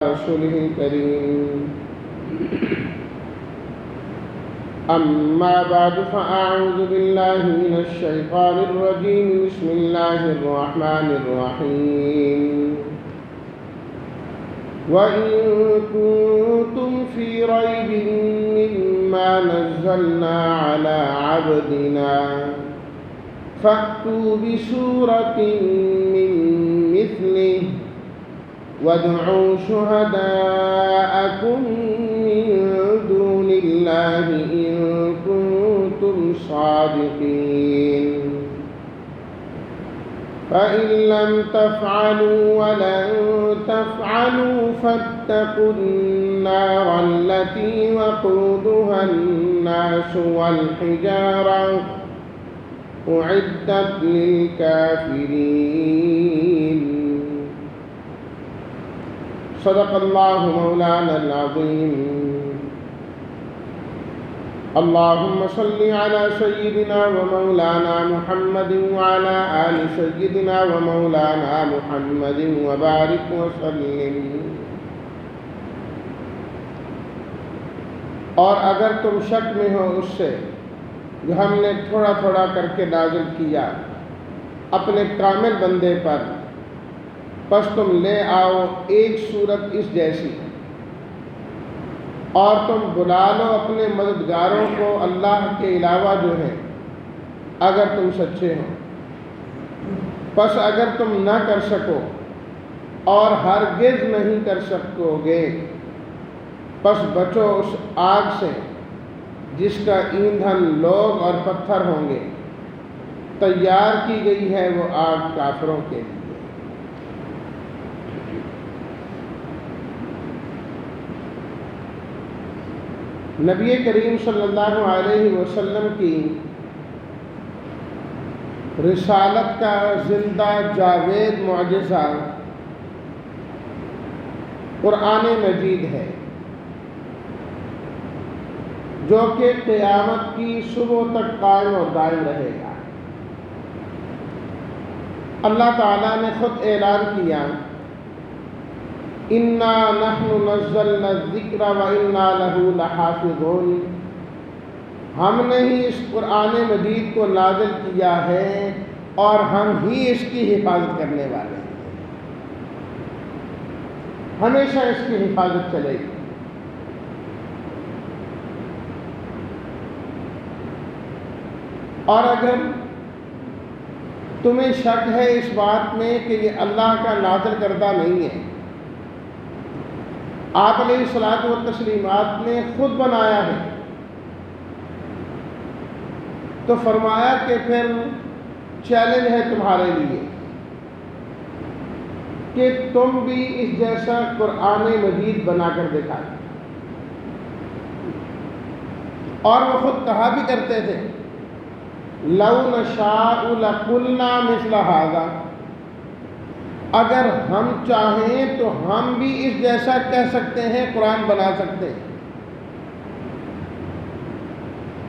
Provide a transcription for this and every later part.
رسوله الكريم أما بعد فأعوذ بالله من الشيطان الرجيم بسم الله الرحمن الرحيم وإن كنتم في ريب مما نزلنا على عبدنا فأتوا بسورة من مثله وادعوا شهداءكم من دون الله إن كنتم صادقين فإن لم تفعلوا ولن تفعلوا فاتقوا النار التي وقودها الناس والحجارة أعدت للكافرين صدق الله مولانا العظيم اللهم صل على سيدنا ومولانا محمد وعلى آل سيدنا ومولانا محمد وبارك وسلم۔ اور اگر تم شک میں ہو اس سے جو ہم نے تھوڑا تھوڑا کر کے نازل کیا اپنے کامل بندے پر، پس تم لے آؤ ایک صورت اس جیسی، اور تم بلا لو اپنے مددگاروں کو اللہ کے علاوہ جو ہیں، اگر تم سچے ہو۔ پس اگر تم نہ کر سکو اور ہرگز نہیں کر سکو گے، پس بچو اس آگ سے جس کا ایندھن لوگ اور پتھر ہوں گے، تیار کی گئی ہے وہ آگ کافروں کے لیے۔ نبی کریم صلی اللہ علیہ وسلم کی رسالت کا زندہ جاوید معجزہ قرآن مجید ہے، جو کہ قیامت کی صبح تک قائم و دائم رہے گا۔ اللہ تعالیٰ نے خود اعلان کیا، اِنَّا نَحْنُ نَزَّلْنَا الذِّكْرَ وَإِنَّا لَهُ لَحَافِظُونَ، ہم نے ہی اس قرآن مجید کو نازل کیا ہے اور ہم ہی اس کی حفاظت کرنے والے ہیں، ہمیشہ اس کی حفاظت چلے گی۔ اور اگر تمہیں شک ہے اس بات میں کہ یہ اللہ کا نازل کردہ نہیں ہے، آپ علیہ الصلاۃ والتسلیمات نے خود بنایا ہے، تو فرمایا کہ پھر چیلنج ہے تمہارے لیے کہ تم بھی اس جیسا قرآن مجید بنا کر دکھائیں۔ اور وہ خود کہا بھی کرتے تھے، لَوْ نَشَاءُ لَقُلْنَا مِثْلَ هَذَا، اگر ہم چاہیں تو ہم بھی اس جیسا کہہ سکتے ہیں، قرآن بنا سکتے ہیں۔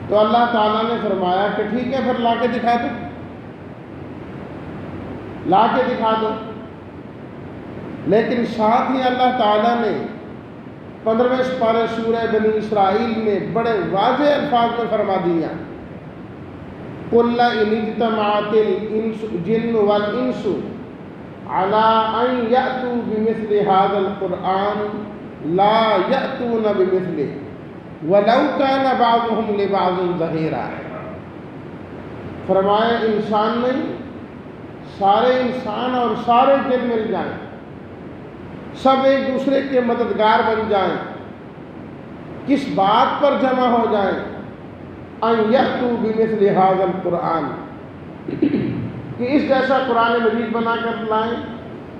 تو اللہ تعالیٰ نے فرمایا کہ ٹھیک ہے، پھر لا کے دکھا دو، لا کے دکھا دو۔ لیکن ساتھ ہی اللہ تعالیٰ نے 15ویں سپارہ سورہ بنی اسرائیل میں بڑے واضح الفاظ میں فرما دیا، قُلْ لَئِنِ اجْتَمَعَتِ الْجِنُّ وَالْإِنسُ عَلَىٰ أَن يَأْتُوا بِمِثْلِ هَذَا الْقُرْآنِ لَا يَأْتُونَ بِمِثْلِهِ وَلَوْ كَانَ بَعْضُهُمْ لِبَعْضٍ ظَهِيرًا۔ فرمایا انسان نہیں، سارے انسان اور سارے جن مل جائیں، سب ایک دوسرے کے مددگار بن جائیں، کس بات پر جمع ہو جائیں، ان یأتوا بمثل هذا القرآن، کہ اس جیسا قرآن مجید بنا کر لائیں،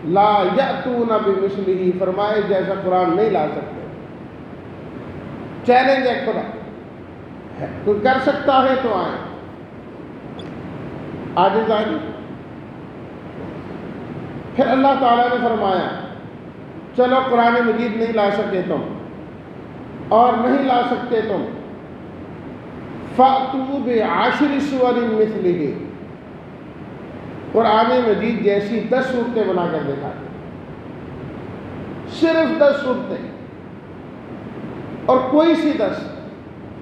لا یأتون بمثلہ، فرمائے جیسا قرآن نہیں لا سکتے۔ چیلنج ہے خدا، کوئی کر سکتا ہے تو آئیں، عاجز آئیں۔ پھر اللہ تعالیٰ نے فرمایا، چلو قرآن مجید نہیں لا سکے تم اور نہیں لا سکتے تم، فَأْتُوا بِعَشْرِ سُوَرٍ مِثْلِهِ، قرآن مجید جیسی 10 صورتیں بنا کر دکھا دیں، صرف 10 صورتیں، اور کوئی سی 10،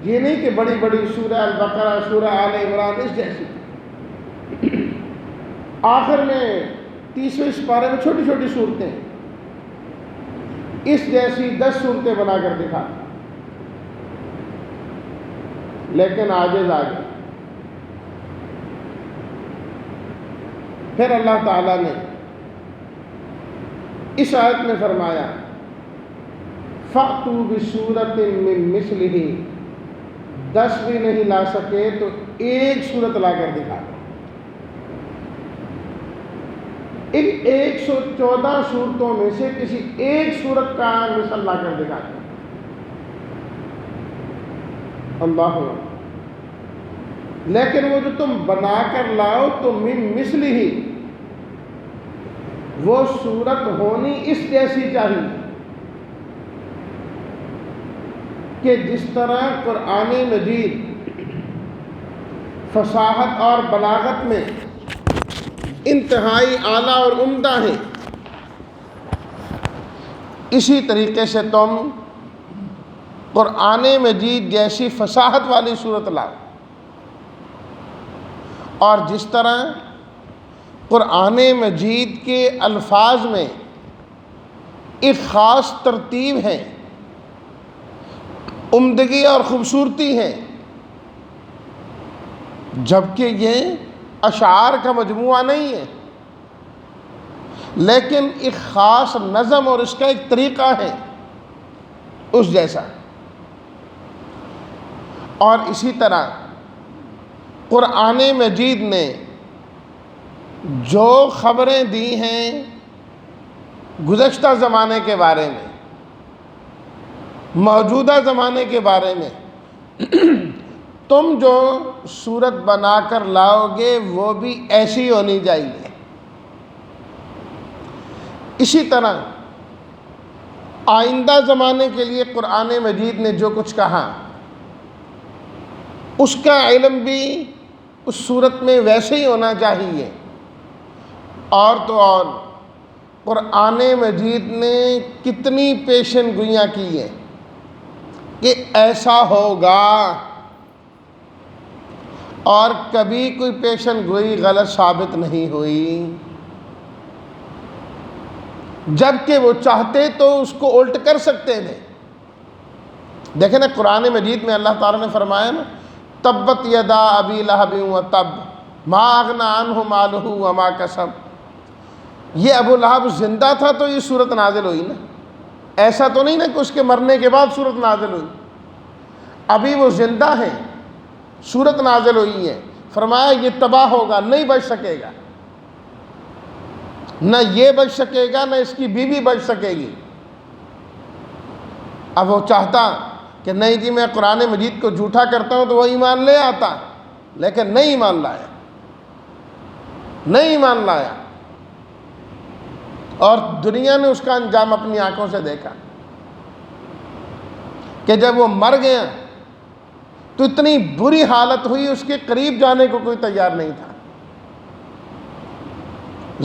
یہ نہیں کہ بڑی بڑی سورہ البقرہ، سورہ آل عمران اس جیسی، آخر میں 30ویں سپارے میں چھوٹی چھوٹی صورتیں، اس جیسی 10 صورتیں بنا کر دکھا، لیکن عاجز آ گئے۔ پھر اللہ تعالیٰ نے اس آیت میں فرمایا فَأْتُوا بِسُورَةٍ مِّن مِثْلِهِ، 10 بھی نہیں لا سکے تو ایک صورت لا کر دکھا دو۔ ان 114 صورتوں میں سے کسی ایک صورت کا مثال لا کر دکھا دو۔ اللہ، لیکن وہ جو تم بنا کر لاؤ تو من مثلی ہی، وہ صورت ہونی اس جیسی چاہیے کہ جس طرح قرآن مجید فصاحت اور بلاغت میں انتہائی اعلیٰ اور عمدہ ہے، اسی طریقے سے تم قرآن مجید جیسی فصاحت والی صورت لاؤ، اور جس طرح قرآن مجید کے الفاظ میں ایک خاص ترتیب ہے، عمدگی اور خوبصورتی ہے، جبکہ یہ اشعار کا مجموعہ نہیں ہے، لیکن ایک خاص نظم اور اس کا ایک طریقہ ہے اس جیسا۔ اور اسی طرح قرآن مجید نے جو خبریں دی ہیں گزشتہ زمانے کے بارے میں، موجودہ زمانے کے بارے میں، تم جو صورت بنا کر لاؤ گے وہ بھی ایسی ہونی چاہیے۔ اسی طرح آئندہ زمانے کے لیے قرآن مجید نے جو کچھ کہا، اس کا علم بھی اس صورت میں ویسے ہی ہونا چاہیے۔ اور تو اور قرآن مجید نے کتنی پیشن گوئیاں کی ہیں کہ ایسا ہوگا، اور کبھی کوئی پیشن گوئی غلط ثابت نہیں ہوئی، جبکہ وہ چاہتے تو اس کو الٹ کر سکتے تھے۔ دیکھیں نا، قرآن مجید میں اللہ تعالیٰ نے فرمایا نا تبت یدا ابی لہب وتب ما اغنی عنہ مالہ وما کسب، یہ ابو لہب زندہ تھا تو یہ صورت نازل ہوئی نا، ایسا تو نہیں نا کہ اس کے مرنے کے بعد صورت نازل ہوئی، ابھی وہ زندہ ہیں، صورت نازل ہوئی ہے، فرمایا یہ تباہ ہوگا، نہیں بچ سکے گا، نہ یہ بچ سکے گا، نہ اس کی بیوی بچ سکے گی۔ اب وہ چاہتا کہ نہیں جی میں قرآن مجید کو جھوٹا کرتا ہوں تو وہ ایمان لے آتا، لیکن نہیں ایمان لایا، نہیں ایمان لایا، اور دنیا نے اس کا انجام اپنی آنکھوں سے دیکھا کہ جب وہ مر گیا تو اتنی بری حالت ہوئی، اس کے قریب جانے کو کوئی تیار نہیں تھا۔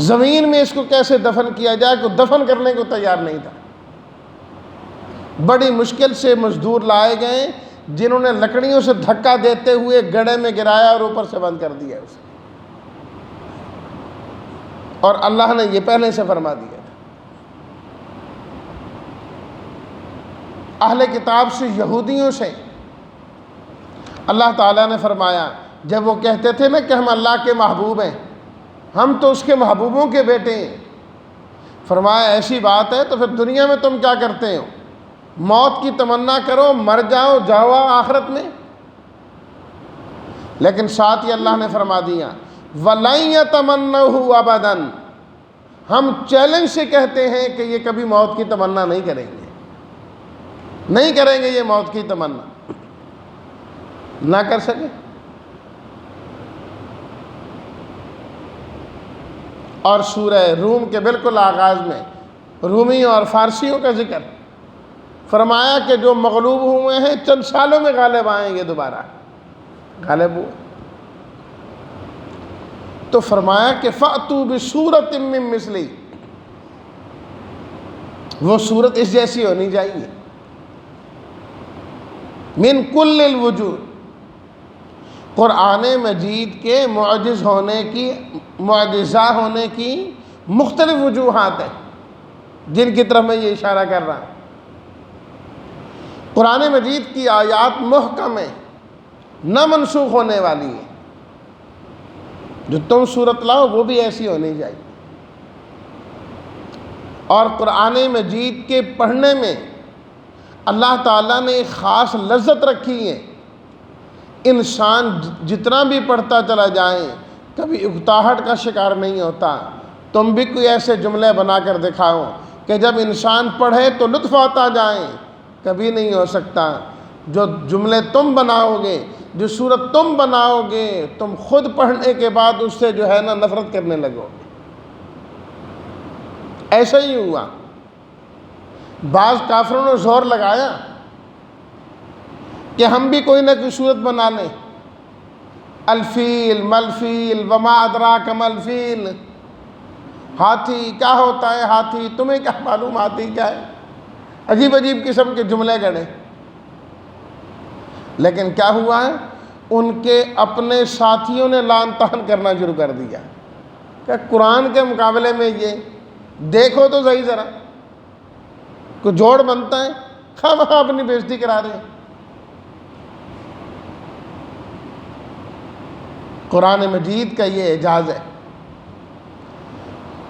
زمین میں اس کو کیسے دفن کیا جائے، کوئی دفن کرنے کو تیار نہیں تھا۔ بڑی مشکل سے مزدور لائے گئے جنہوں نے لکڑیوں سے دھکا دیتے ہوئے گڑھے میں گرایا اور اوپر سے بند کر دیا اسے، اور اللہ نے یہ پہلے سے فرما دیا تھا۔ اہل کتاب سے، یہودیوں سے اللہ تعالیٰ نے فرمایا، جب وہ کہتے تھے نا کہ ہم اللہ کے محبوب ہیں، ہم تو اس کے محبوبوں کے بیٹے ہیں، فرمایا ایسی بات ہے تو پھر دنیا میں تم کیا کرتے ہو؟ موت کی تمنا کرو، مر جاؤ، جاؤ آخرت میں۔ لیکن ساتھ ہی اللہ نے فرما دیا وَلَن يَتَمَنَّوْهُ أَبَدًا، ہم چیلنج سے کہتے ہیں کہ یہ کبھی موت کی تمنا نہیں کریں گے، نہیں کریں گے یہ موت کی تمنا، نہ کر سکے۔ اور سورہ روم کے بالکل آغاز میں رومیوں اور فارسیوں کا ذکر فرمایا کہ جو مغلوب ہوئے ہیں چند سالوں میں غالب آئیں گے، دوبارہ غالب ہوئے، تو فرمایا کہ فَأْتُوا بِسُورَةٍ مِّن مِثْلِهِ، وہ صورت اس جیسی ہونی چاہیے. من کل الوجوہ، قرآن مجید کے معجزہ ہونے کی مختلف وجوہات ہیں جن کی طرف میں یہ اشارہ کر رہا ہوں. قرآن مجید کی آیات محکم ہیں، نہ منسوخ ہونے والی ہیں. جو تم صورت لاؤ وہ بھی ایسی ہونی چاہیے. اور قرآن مجید کے پڑھنے میں اللہ تعالیٰ نے ایک خاص لذت رکھی ہے. انسان جتنا بھی پڑھتا چلا جائے کبھی اکتاہٹ کا شکار نہیں ہوتا. تم بھی کوئی ایسے جملے بنا کر دکھاؤ کہ جب انسان پڑھے تو لطف آتا جائیں، کبھی نہیں ہو سکتا. جو جملے تم بناؤ گے، جو صورت تم بناؤ گے، تم خود پڑھنے کے بعد اس سے جو ہے نا نفرت کرنے لگو. ایسا ہی ہوا. بعض کافروں نے زور لگایا کہ ہم بھی کوئی نہ کوئی صورت بنا لیں. الفیل ملفیل وما ادراک ملفیل، ہاتھی کیا ہوتا ہے ہاتھی، تمہیں کیا معلوم ہاتھی کیا ہے. عجیب عجیب قسم کے جملے گڑے. لیکن کیا ہوا ہے، ان کے اپنے ساتھیوں نے لعن طعن کرنا شروع کر دیا کہ قرآن کے مقابلے میں یہ دیکھو تو صحیح ذرا کوئی جوڑ بنتا ہے، خواہ اپنی بےزتی کرا رہے ہیں. قرآن مجید کا یہ اعجاز ہے.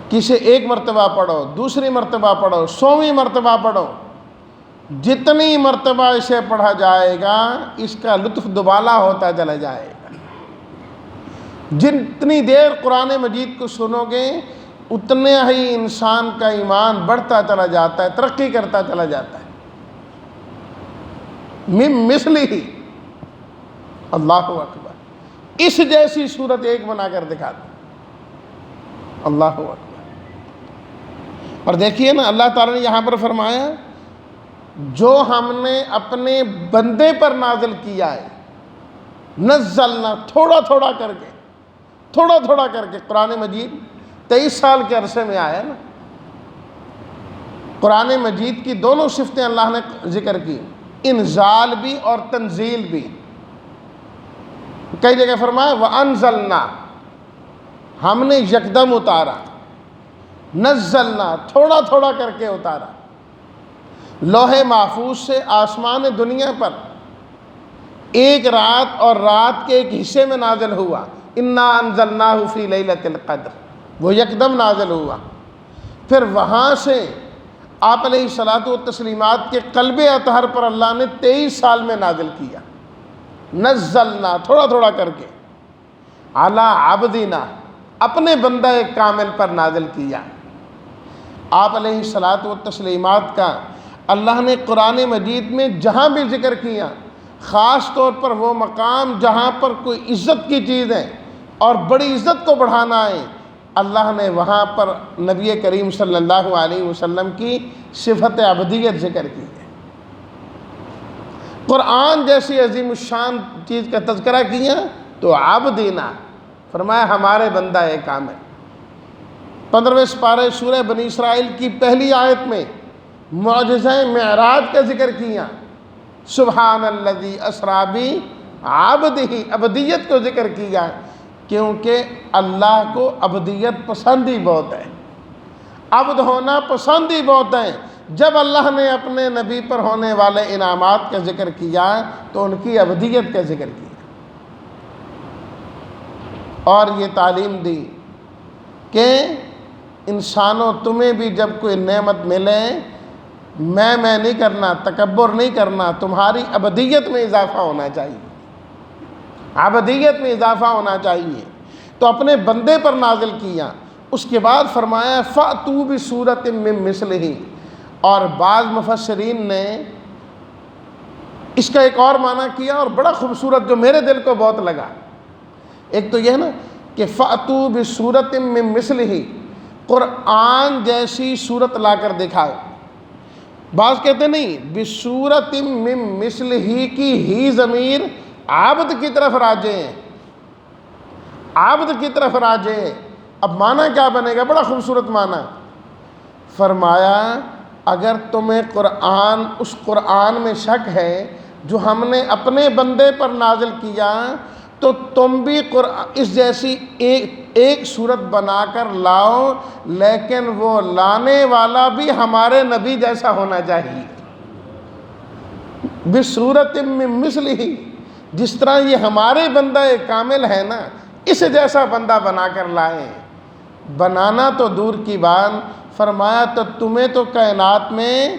کسے ایک مرتبہ پڑھو، دوسری مرتبہ پڑھو، 100ویں مرتبہ پڑھو، جتنی مرتبہ اسے پڑھا جائے گا اس کا لطف دوبالا ہوتا چلا جائے گا. جتنی دیر قرآن مجید کو سنو گے اتنے ہی انسان کا ایمان بڑھتا چلا جاتا ہے، ترقی کرتا چلا جاتا ہے. من مثلہ، اللہ اکبر، اس جیسی صورت ایک بنا کر دکھا دو. اللہ اکبر. اور دیکھیے نا اللہ تعالیٰ نے یہاں پر فرمایا جو ہم نے اپنے بندے پر نازل کیا ہے، نزلنا، تھوڑا تھوڑا کر کے. قرآن مجید 23 سال کے عرصے میں آیا نا. قرآن مجید کی دونوں صفتیں اللہ نے ذکر کی، انزال بھی اور تنزیل بھی. کئی جگہ فرمایا وَأَنزَلْنَا، ہم نے یکدم اتارا. نزلنا، تھوڑا تھوڑا کر کے اتارا. لوح محفوظ سے آسمان دنیا پر ایک رات اور رات کے ایک حصے میں نازل ہوا. اِنَّا أَنزَلْنَاهُ فِي لَيْلَةِ الْقَدْرِ، وہ یکدم نازل ہوا. پھر وہاں سے آپ علیہ الصلاۃ والتسلیمات کے قلب اطہر پر اللہ نے 23 سال میں نازل کیا. نزلنا، تھوڑا تھوڑا کر کے. علی عبدنا، اپنے بندہ ایک کامل پر نازل کیا. آپ علیہ الصلاۃ والتسلیمات کا اللہ نے قرآن مجید میں جہاں بھی ذکر کیا، خاص طور پر وہ مقام جہاں پر کوئی عزت کی چیز ہے اور بڑی عزت کو بڑھانا ہے، اللہ نے وہاں پر نبی کریم صلی اللہ علیہ وسلم کی صفت عبدیت ذکر کی ہے. قرآن جیسی عظیم الشان چیز کا تذکرہ کیا تو عبدنا، فرمایا ہمارے بندہ ایک کامل. 15ویں سپارہ سورہ بنی اسرائیل کی پہلی آیت میں معجزہ معراج کا ذکر کیا. سبحان الذی اسری بعبدہ، عبدیت کو ذکر کیا کیونکہ اللہ کو عبدیت پسند ہی بہت ہے، عبد ہونا پسند ہی بہت ہے. جب اللہ نے اپنے نبی پر ہونے والے انعامات کا ذکر کیا تو ان کی عبدیت کا ذکر کیا اور یہ تعلیم دی کہ انسانوں تمہیں بھی جب کوئی نعمت ملے میں نہیں کرنا، تکبر نہیں کرنا، تمہاری عبدیت میں اضافہ ہونا چاہیے، عبدیت میں اضافہ ہونا چاہیے. تو اپنے بندے پر نازل کیا. اس کے بعد فرمایا فَأْتُوا بِسُورَةٍ مِّن مِّثْلِهِ. اور بعض مفسرین نے اس کا ایک اور معنی کیا اور بڑا خوبصورت جو میرے دل کو بہت لگا. ایک تو یہ ہے نا کہ فَأْتُوا بِسُورَةٍ مِّن مِّثْلِهِ، قرآن جیسی صورت لا کر دکھاؤ. بعض کہتے نہیں، بِسُورَةٍ مِّن مِّثْلِهِ کی ہی ضمیر عبد کی طرف راجع ہے، عبد کی طرف راجع ہے. اب معنی کیا بنے گا؟ بڑا خوبصورت معنی. فرمایا اگر تمہیں اس قرآن میں شک ہے جو ہم نے اپنے بندے پر نازل کیا، تو تم بھی اس جیسی ایک صورت بنا کر لاؤ، لیکن وہ لانے والا بھی ہمارے نبی جیسا ہونا چاہیے۔ بصورت من مثلہ، جس طرح یہ ہمارے بندہ کامل ہے نا، اس جیسا بندہ بنا کر لائیں۔ بنانا تو دور کی بات، فرمایا تو تمہیں تو کائنات میں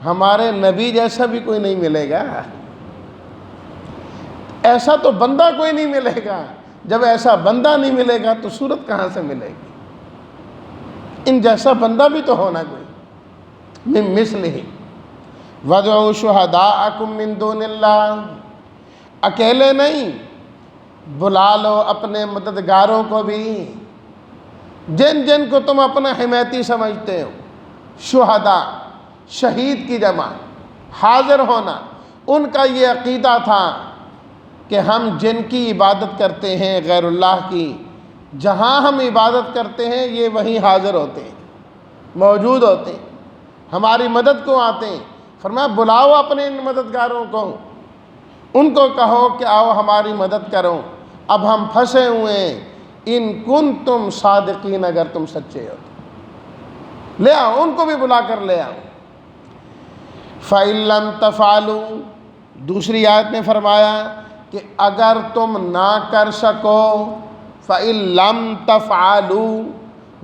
ہمارے نبی جیسا بھی کوئی نہیں ملے گا، ایسا تو بندہ کوئی نہیں ملے گا۔ جب ایسا بندہ نہیں ملے گا تو صورت کہاں سے ملے گی؟ ان جیسا بندہ بھی تو ہونا کوئی۔ من مثلہ وَادْعُوا شُهَدَاءَكُم مِّن دُونِ اللَّهِ، اکیلے نہیں، بلا لو اپنے مددگاروں کو بھی، جن جن کو تم اپنا حمایتی سمجھتے ہو۔ شہداء، شہید کی جمع، حاضر ہونا۔ ان کا یہ عقیدہ تھا کہ ہم جن کی عبادت کرتے ہیں غیر اللہ کی، جہاں ہم عبادت کرتے ہیں یہ وہیں حاضر ہوتے ہیں، موجود ہوتے ہیں، ہماری مدد کو آتے ہیں۔ فرمایا بلاؤ اپنے ان مددگاروں کو، ان کو کہو کہ آؤ ہماری مدد کرو، اب ہم پھنسے ہوئے ہیں، ان کنتم صادقین، اگر تم سچے ہو تو لے آؤ، ان کو بھی بلا کر لے آؤ۔ فَإِن لَّمْ تَفْعَلُوا، دوسری آیت میں فرمایا کہ اگر تم نہ کر سکو، فَإِن لَّمْ تَفْعَلُوا،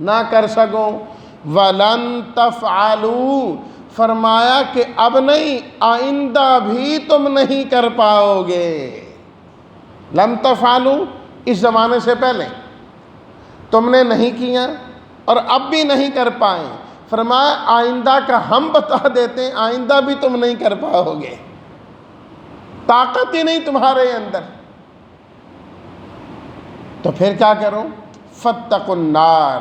نہ کر سکو، وَلَن تَفْعَلُوا، فرمایا کہ اب نہیں، آئندہ بھی تم نہیں کر پاؤ گے۔ لَن تَفْعَلُوا، اس زمانے سے پہلے تم نے نہیں کیا اور اب بھی نہیں کر پائے، فرمایا آئندہ کا ہم بتا دیتے ہیں، آئندہ بھی تم نہیں کر پاؤ گے، طاقت ہی نہیں تمہارے اندر۔ تو پھر کیا کرو؟ فَاتَّقُوا النَّارَ،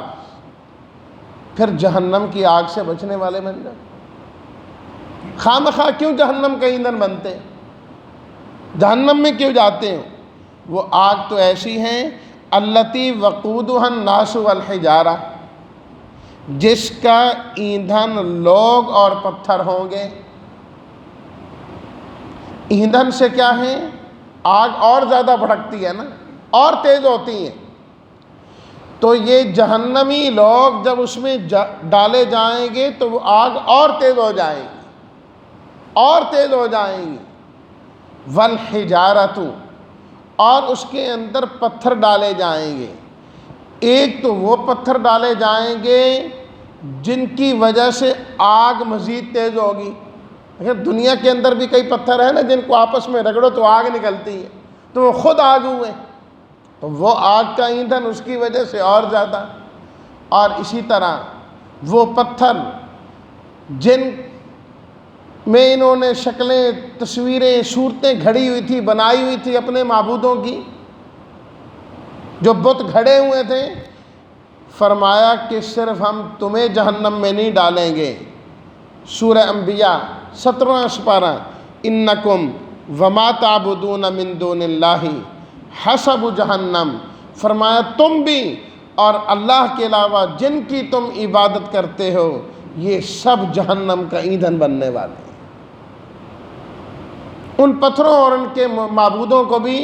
پھر جہنم کی آگ سے بچنے والے بن جاؤ۔ خواہ مخواہ کیوں جہنم کا ایندھن بنتے، جہنم میں کیوں جاتے ہو؟ وہ آگ تو ایسی ہیں التی وقودها الناس والحجارہ، جس کا ایندھن لوگ اور پتھر ہوں گے۔ ایندھن سے کیا ہے؟ آگ اور زیادہ بھڑکتی ہے نا، اور تیز ہوتی ہے۔ تو یہ جہنمی لوگ جب اس میں ڈالے جائیں گے تو وہ آگ اور تیز ہو جائے گی، اور تیز ہو جائیں گی۔ والحجارۃ، اور اس کے اندر پتھر ڈالے جائیں گے۔ ایک تو وہ پتھر ڈالے جائیں گے جن کی وجہ سے آگ مزید تیز ہوگی۔ دنیا کے اندر بھی کئی پتھر ہیں نا جن کو آپس میں رگڑو تو آگ نکلتی ہے، تو وہ خود آگ ہوئے، تو وہ آگ کا ایندھن اس کی وجہ سے اور زیادہ۔ اور اسی طرح وہ پتھر جن میں انہوں نے شکلیں، تصویریں، صورتیں گھڑی ہوئی تھی، بنائی ہوئی تھی اپنے معبودوں کی، جو بت گھڑے ہوئے تھے، فرمایا کہ صرف ہم تمہیں جہنم میں نہیں ڈالیں گے۔ سورہ انبیاء 17واں سپارہ، انکم وما تعبدون من دون اللہ حسب جہنم، فرمایا تم بھی اور اللہ کے علاوہ جن کی تم عبادت کرتے ہو یہ سب جہنم کا ایندھن بننے والے ہیں۔ ان پتھروں اور ان کے معبودوں کو بھی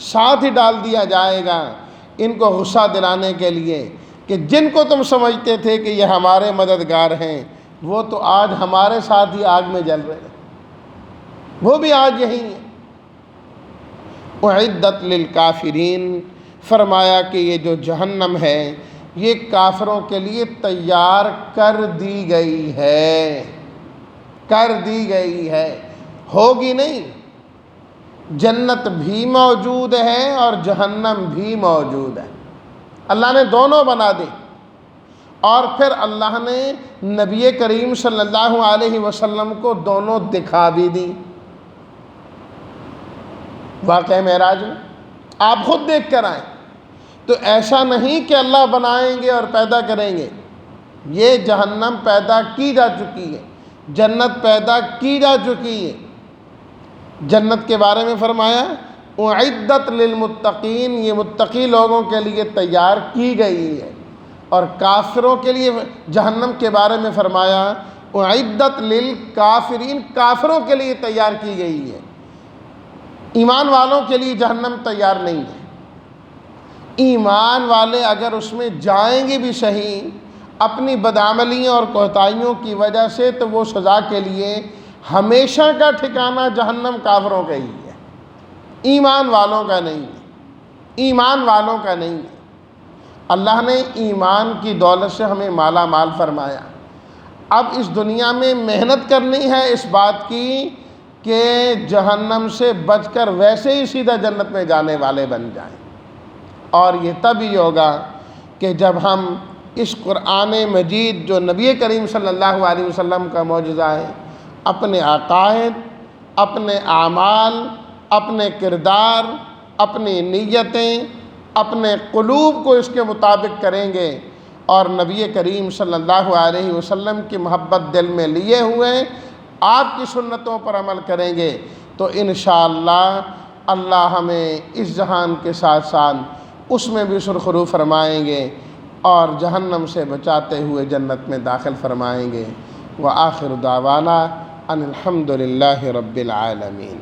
ساتھ ہی ڈال دیا جائے گا، ان کو غصہ دلانے کے لیے کہ جن کو تم سمجھتے تھے کہ یہ ہمارے مددگار ہیں، وہ تو آج ہمارے ساتھ ہی آگ میں جل رہے ہیں، وہ بھی آج یہی ہیں۔ اعدت للکافرین، فرمایا کہ یہ جو جہنم ہے یہ کافروں کے لیے تیار کر دی گئی ہے، کر دی گئی ہے، ہوگی نہیں۔ جنت بھی موجود ہے اور جہنم بھی موجود ہے، اللہ نے دونوں بنا دی۔ اور پھر اللہ نے نبی کریم صلی اللہ علیہ وسلم کو دونوں دکھا بھی دی۔ واقعہ معراج میں آپ خود دیکھ کر آئیں، تو ایسا نہیں کہ اللہ بنائیں گے اور پیدا کریں گے، یہ جہنم پیدا کی جا چکی ہے، جنت پیدا کی جا چکی ہے۔ جنت کے بارے میں فرمایا اعدت للمتقین، یہ متقی لوگوں کے لیے تیار کی گئی ہے۔ اور کافروں کے لیے جہنم کے بارے میں فرمایا اعدت للکافرین، کافروں کے لیے تیار کی گئی ہے، ایمان والوں کے لیے جہنم تیار نہیں ہے۔ ایمان والے اگر اس میں جائیں گے بھی صحیح اپنی بدعملیوں اور کوتاہیوں کی وجہ سے، تو وہ سزا کے لیے ہمیشہ کا ٹھکانہ جہنم کافروں کا ہی ہے، ایمان والوں کا نہیں ہے، ایمان والوں کا نہیں ہے۔ اللہ نے ایمان کی دولت سے ہمیں مالا مال فرمایا، اب اس دنیا میں محنت کرنی ہے اس بات کی کہ جہنم سے بچ کر ویسے ہی سیدھا جنت میں جانے والے بن جائیں، اور یہ تب ہی ہوگا کہ جب ہم اس قرآن مجید جو نبی کریم صلی اللہ علیہ وسلم کا معجزہ ہے، اپنے عقائد، اپنے اعمال، اپنے کردار، اپنی نیتیں، اپنے قلوب کو اس کے مطابق کریں گے، اور نبی کریم صلی اللہ علیہ وسلم کی محبت دل میں لیے ہوئے آپ کی سنتوں پر عمل کریں گے، تو انشاءاللہ اللہ ہمیں اس جہان کے ساتھ ساتھ اس میں بھی سرخرو فرمائیں گے اور جہنم سے بچاتے ہوئے جنت میں داخل فرمائیں گے۔ وآخر دعوانا ان الحمد للہ رب العالمین۔